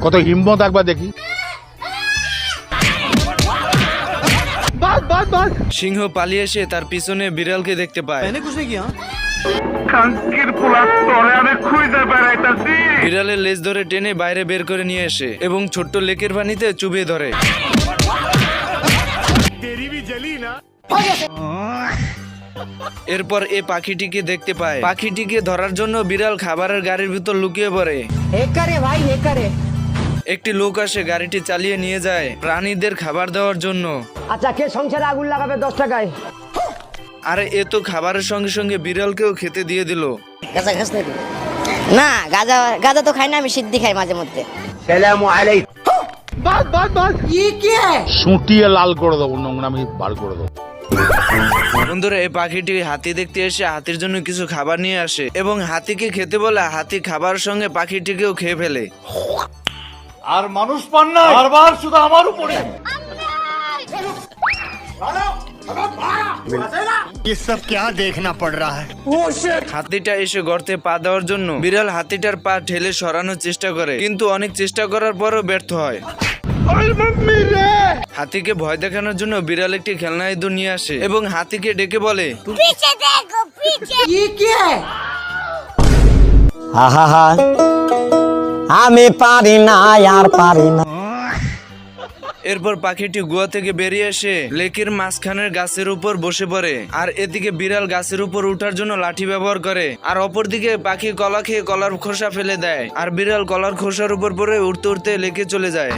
কত হিম্মত একবার দেখি। সিংহ পালিয়ে এসে তার পিছনে বিড়ালকে দেখতে পায়। বিড়ালের লেজ ধরে টেনে বাইরে বের করে নিয়ে আসে এবং ছোট্ট লেকের পানিতে চুবিয়ে ধরে। এরপর এ পাখিটিকে দেখতে পায়। পাখিটিকে ধরার জন্য বিড়াল খাবারের গাড়ির ভিতর লুকিয়ে পড়ে। একটি লোক আসে গাড়িটি চালিয়ে নিয়ে যায় প্রাণীদের খাবার দেওয়ার জন্য। আচ্ছা, কে সংসারে আগুন লাগাবে 10 টাকায়? আরে এ তো খাবারের সঙ্গে সঙ্গে বিড়ালকেও খেতে দিয়ে দিল। গাঁজা খাস নাকি? না, গাঁজা তো খাই না, আমি সিদ্ধি খাই মাঝে মধ্যে। সুটিয়ে লাল করে দেবো, নোংরামি বার করে দেবো। বন্ধুরা, এই পাখিটি হাতি দেখতে এসে হাতির জন্য কিছু খাবার নিয়ে আসে এবং হাতিকে খেতে বলে হাতি খাবারের সঙ্গে পাখিটিকেও খেয়ে ফেলে। আর মানুষ পান না, বারবার শুধু আমার উপরে। ये सब क्या देखना पड़ रहा है? হাতিটা এসে গর্তে পা দেওয়ার জন্য বিড়াল হাতিটার পা ঠেলে সরানোর চেষ্টা করে, কিন্তু অনেক চেষ্টা করার পরও ব্যর্থ হয়। হাতিকে ভয় দেখানোর জন্য বিড়াল একটি খেলনা ইঁদুর নিয়ে আসে এবং হাতিকে ডেকে বলে, আমি পারি না, আর পারি না। এরপর পাখিটি গুহা থেকে বেরিয়ে এসে লেকের মাঝখানের গাছের উপর বসে পড়ে। আর এদিকে বিড়াল গাছের উপর উঠার জন্য লাঠি ব্যবহার করে, আর অপরদিকে পাখি কলা খেয়ে কলার খোসা ফেলে দেয়, আর বিড়াল কলার খোসার উপর পড়ে উঠতে উঠতে লেকে চলে যায়।